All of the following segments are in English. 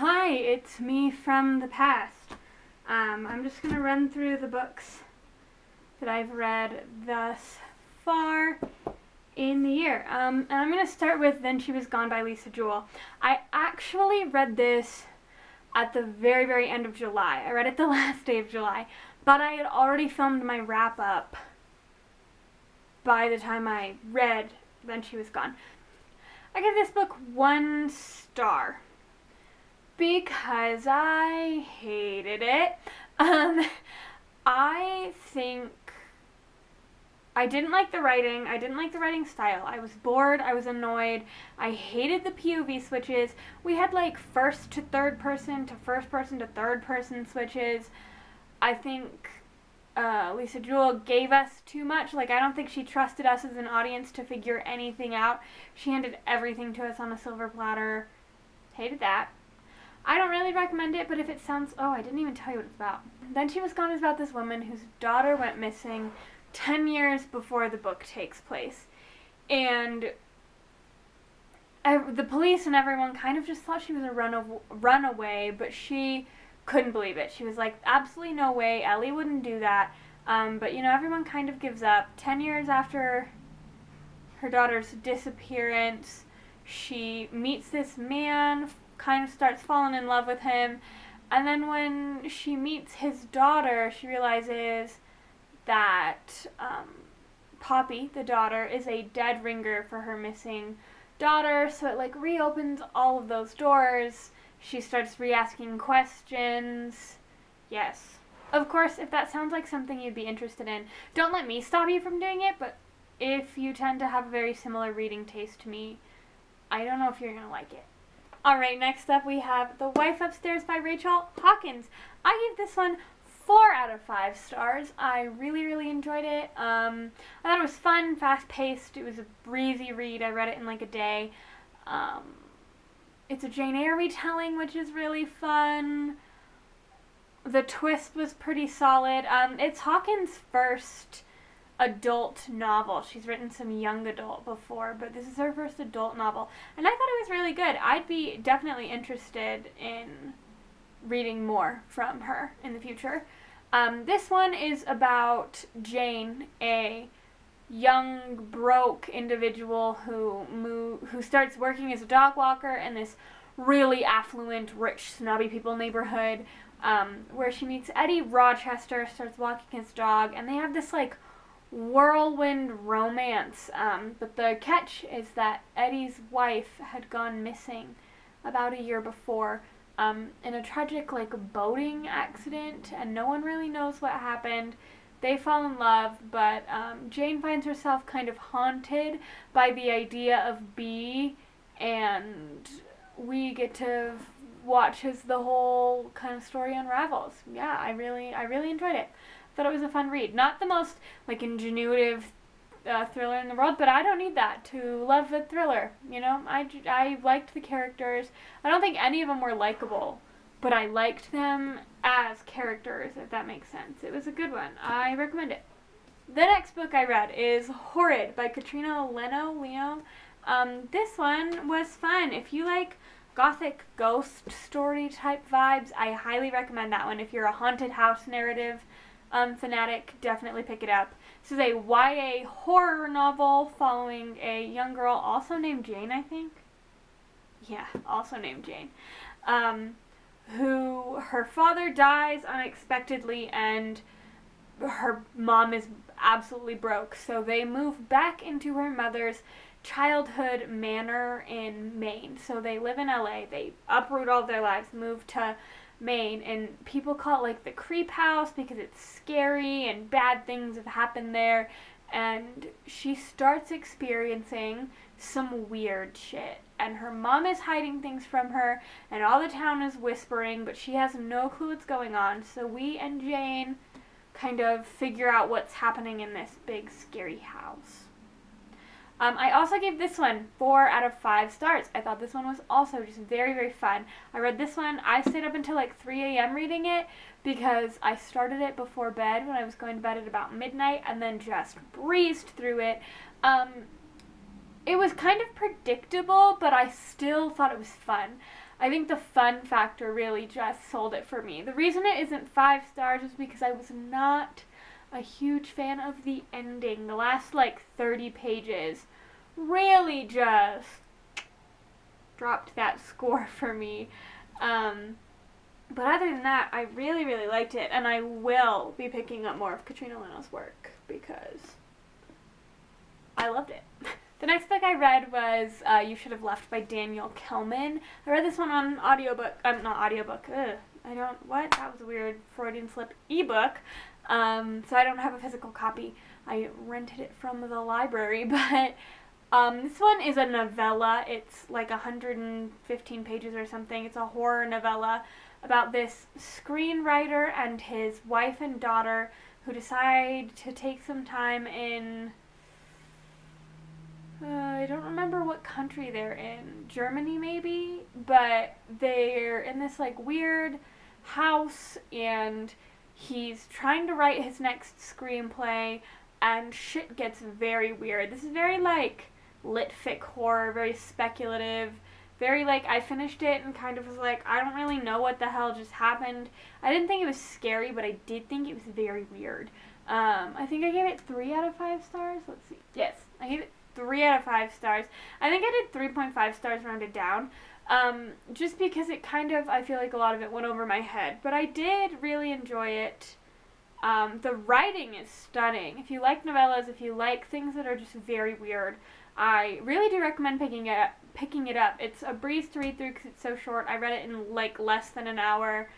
Hi, it's me from the past. I'm just going to run through the books that I've read thus far in the year. And I'm going to start with Then She Was Gone by Lisa Jewell. I actually read this at the very, very end of July. I read it the last day of July, but I had already filmed my wrap-up by the time I read Then She Was Gone. I give this book 1 star because I hated it. I think I didn't like the writing. I didn't like the writing style. I was bored. I was annoyed. I hated the POV switches. We had like first to third person to first person to third person switches. I think Lisa Jewell gave us too much. I don't think she trusted us as an audience to figure anything out. She handed everything to us on a silver platter. Hated that. I don't really recommend it, but if it sounds... Oh, I didn't even tell you what it's about. Then She Was Gone is about this woman whose daughter went missing 10 years before the book takes place. And the police and everyone kind of just thought she was a runaway, but she couldn't believe it. She was like, absolutely no way, Ellie wouldn't do that. But, everyone kind of gives up. 10 years after her daughter's disappearance, she meets this man, kind of starts falling in love with him, and then when she meets his daughter, she realizes that Poppy, the daughter, is a dead ringer for her missing daughter, so it reopens all of those doors. She starts re-asking questions. Yes. Of course, if that sounds like something you'd be interested in, don't let me stop you from doing it, but if you tend to have a very similar reading taste to me, I don't know if you're going to like it. Alright, next up we have The Wife Upstairs by Rachel Hawkins. I gave this one 4 out of 5 stars. I really, really enjoyed it. I thought it was fun, fast-paced. It was a breezy read. I read it in a day. It's a Jane Eyre retelling, which is really fun. The twist was pretty solid. It's Hawkins' first adult novel. She's written some young adult before, but this is her first adult novel, and I thought it was really good. I'd be definitely interested in reading more from her in the future. This one is about Jane, a young, broke individual who starts working as a dog walker in this really affluent, rich, snobby people neighborhood, where she meets Eddie Rochester, starts walking his dog, and they have this whirlwind romance, but the catch is that Eddie's wife had gone missing about a year before in a tragic boating accident, and no one really knows what happened. They fall in love, but Jane finds herself kind of haunted by the idea of B, and we get to watch as the whole kind of story unravels. Yeah, I really enjoyed it. Thought it was a fun read. Not the most ingenuitive thriller in the world, but I don't need that to love a thriller. I liked the characters. I don't think any of them were likable, but I liked them as characters, if that makes sense. It was a good one. I recommend it. The next book I read is Horrified by Katrina Leno. This one was fun. If you like gothic ghost story type vibes, I highly recommend that one. If you're a haunted house narrative fanatic, definitely pick it up. This is a YA horror novel following a young girl also named Jane, I think. Yeah, also named Jane. Who her father dies unexpectedly and her mom is absolutely broke. So they move back into her mother's childhood manor in Maine. So they live in LA. They uproot all their lives, move to Maine, and people call it the creep house because it's scary and bad things have happened there, and she starts experiencing some weird shit, and her mom is hiding things from her, and all the town is whispering, but she has no clue what's going on. So we and Jane kind of figure out what's happening in this big scary house. I also gave this one 4 out of 5 stars. I thought this one was also just very, very fun. I read this one. I stayed up until 3 a.m. reading it because I started it before bed when I was going to bed at about midnight and then just breezed through it. It was kind of predictable, but I still thought it was fun. I think the fun factor really just sold it for me. The reason it isn't 5 stars is because I was not a huge fan of the ending. The last 30 pages really just dropped that score for me. But other than that, I really, really liked it, and I will be picking up more of Katrina Leno's work because I loved it. The next book I read was You Should Have Left by Daniel Kelman. I read this one on audiobook. Not audiobook. That was a weird Freudian slip. Ebook. So I don't have a physical copy. I rented it from the library, but this one is a novella. It's 115 pages or something. It's a horror novella about this screenwriter and his wife and daughter who decide to take some time in, I don't remember what country they're in. Germany maybe? But they're in this weird house, and he's trying to write his next screenplay, and shit gets very weird. This is very lit fic horror, very speculative, very I finished it and kind of was I don't really know what the hell just happened. I didn't think it was scary, but I did think it was very weird. I think I gave it 3 out of 5 stars. Let's see. Yes, I gave it 3 out of 5 stars. I think I did 3.5 stars rounded down. Just because it I feel like a lot of it went over my head. But I did really enjoy it. The writing is stunning. If you like novellas, if you like things that are just very weird, I really do recommend picking it up. It's a breeze to read through because it's so short. I read it in less than an hour.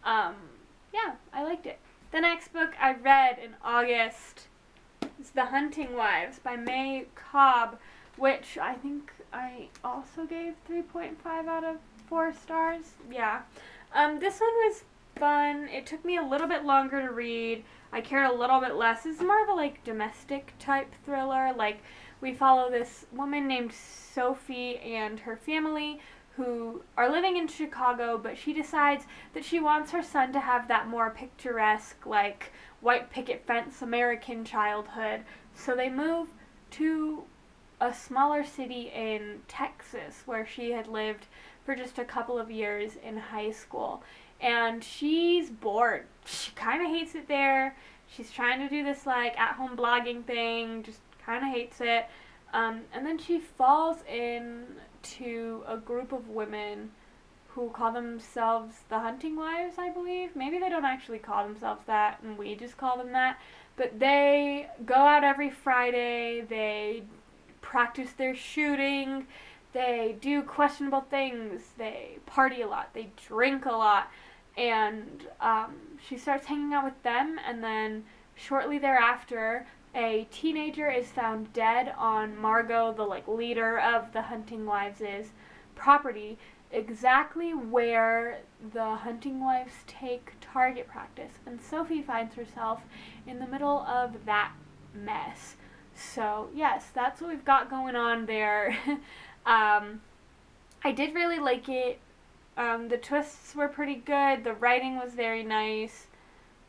Yeah, I liked it. The next book I read in August is The Hunting Wives by May Cobb, which I think I also gave 3.5 out of 4 stars. Yeah. This one was fun. It took me a little bit longer to read. I cared a little bit less. It's more of a domestic type thriller. We follow this woman named Sophie and her family who are living in Chicago, but she decides that she wants her son to have that more picturesque, white picket fence American childhood. So they move to a smaller city in Texas where she had lived for just a couple of years in high school. And she's bored. She kind of hates it there. She's trying to do this at-home blogging thing, just kind of hates it. And then she falls into a group of women who call themselves the Hunting Wives, I believe. Maybe they don't actually call themselves that, and we just call them that. But they go out every Friday. They practice their shooting. They do questionable things. They party a lot. They drink a lot. And she starts hanging out with them, and then shortly thereafter, a teenager is found dead on Margot, the leader of the Hunting Wives' property, exactly where the Hunting Wives take target practice. And Sophie finds herself in the middle of that mess. So yes, that's what we've got going on there. I did really like it. The twists were pretty good. The writing was very nice.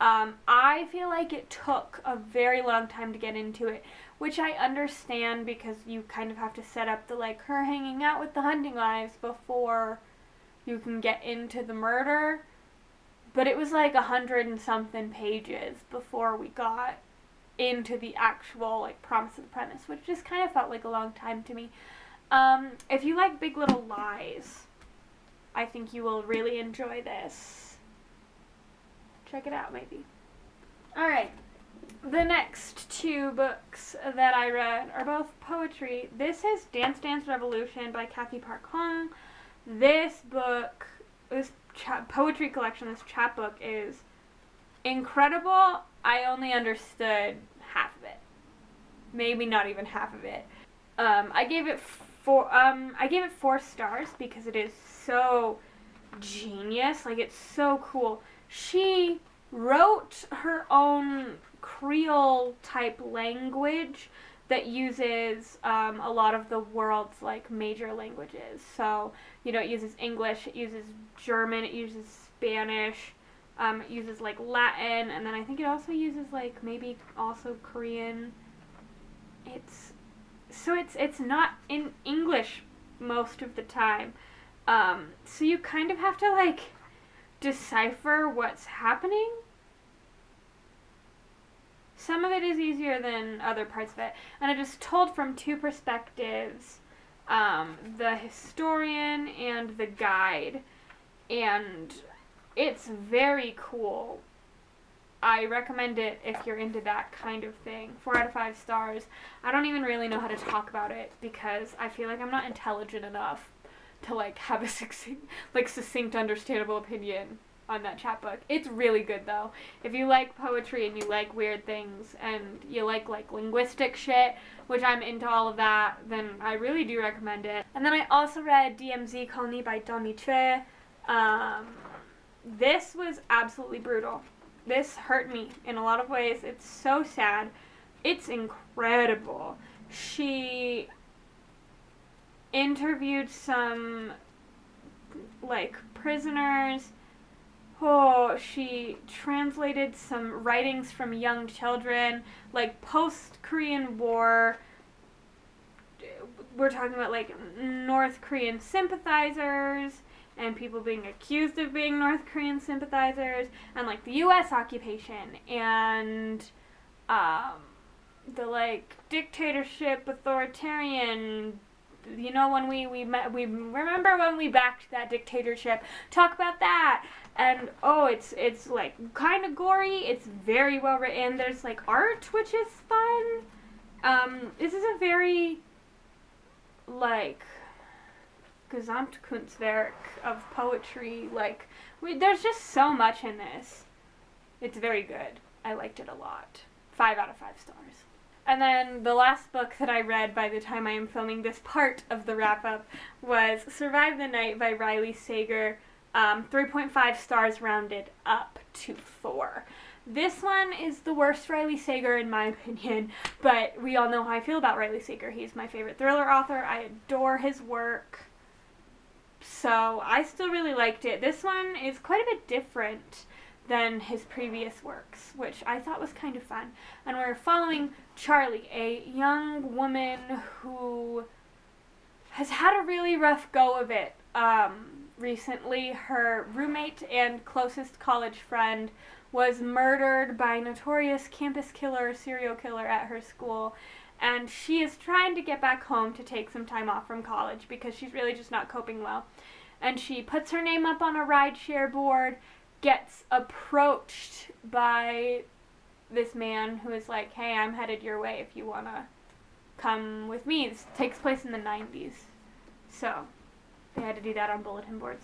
I feel like it took a very long time to get into it, which I understand because you kind of have to set up the her hanging out with the Hunting Wives before you can get into the murder. But it was 100 and something pages before we got into the actual promise of the premise, which just kind of felt like a long time to me. If you like Big Little Lies, I think you will really enjoy this. Check it out, maybe. Alright, the next 2 books that I read are both poetry. This is Dance Dance Revolution by Kathy Park Hong. This book, this poetry collection, this chapbook is incredible. I only understood half of it. Maybe not even half of it. I gave it 4 stars because it is so genius. It's so cool. She wrote her own Creole type language that uses a lot of the world's major languages. So, it uses English, it uses German, it uses Spanish, it uses Latin, and then I think it also uses maybe also Korean. It's not in English most of the time. So you kind of have to, like, decipher what's happening. Some of it is easier than other parts of it. And it is told from two perspectives, the historian and the guide. And it's very cool. I recommend it if you're into that kind of thing. 4 out of 5 stars. I don't even really know how to talk about it because I feel like I'm not intelligent enough to, like, have a succinct, understandable opinion on that chapbook. It's really good, though. If you like poetry and you like weird things and you like linguistic shit, which I'm into all of that, then I really do recommend it. And then I also read DMZ Colony by Domi Chue. This was absolutely brutal. This hurt me in a lot of ways. It's so sad. It's incredible. She interviewed some, like, prisoners. Oh, she translated some writings from young children, like, post-Korean War. We're talking about, like, North Korean sympathizers and people being accused of being North Korean sympathizers, and, like, the U.S. occupation, and, the, like, dictatorship, authoritarian, you know, when we remember when we backed that dictatorship, talk about that, and, it's, like, kind of gory, it's very well written, there's, like, art, which is fun, this is a very, like, Gesamtkunstwerk of poetry, like, there's just so much in this. It's very good. I liked it a lot. 5 out of 5 stars. And then the last book that I read by the time I am filming this part of the wrap-up was Survive the Night by Riley Sager. 3.5 stars rounded up to 4. This one is the worst Riley Sager in my opinion, but we all know how I feel about Riley Sager. He's my favorite thriller author. I adore his work. So I still really liked it. This one is quite a bit different than his previous works, which I thought was kind of fun. And we're following Charlie, a young woman who has had a really rough go of it. Recently, her roommate and closest college friend was murdered by a notorious campus killer, serial killer at her school. And she is trying to get back home to take some time off from college because she's really just not coping well. And she puts her name up on a rideshare board, gets approached by this man who is like, hey, I'm headed your way if you want to come with me. This takes place in the 90s. So they had to do that on bulletin boards.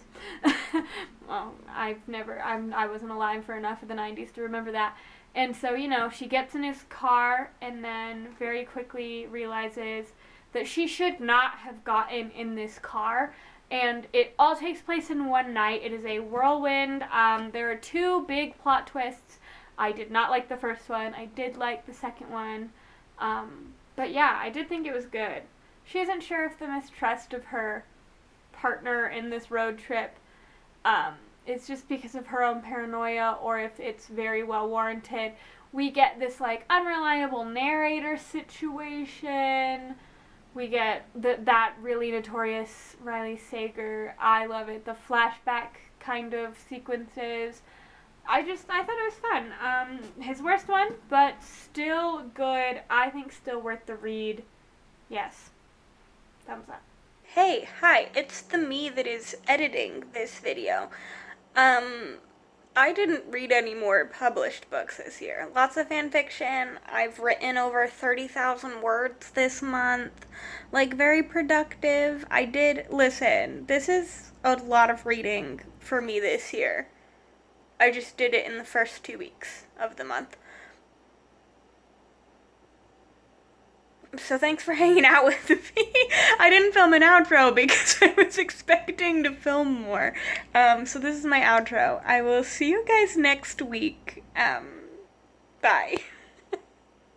Well, I wasn't alive for enough of the 90s to remember that. And so, you know, she gets in his car and then very quickly realizes that she should not have gotten in this car. And it all takes place in one night. It is a whirlwind. There are 2 big plot twists. I did not like the first one. I did like the second one. But yeah, I did think it was good. She isn't sure if the mistrust of her partner in this road trip it's just because of her own paranoia or if it's very well warranted. We get this, like, unreliable narrator situation. We get that really notorious Riley Sager. I love it. The flashback kind of sequences. I thought it was fun. His worst one, but still good. I think still worth the read. Yes. Thumbs up. Hey, hi, it's the me that is editing this video. I didn't read any more published books this year. Lots of fan fiction. I've written over 30,000 words this month. Like, very productive. Listen, this is a lot of reading for me this year. I just did it in the first 2 weeks of the month. So thanks for hanging out with me. I didn't film an outro because I was expecting to film more. So this is my outro. I will see you guys next week. Bye.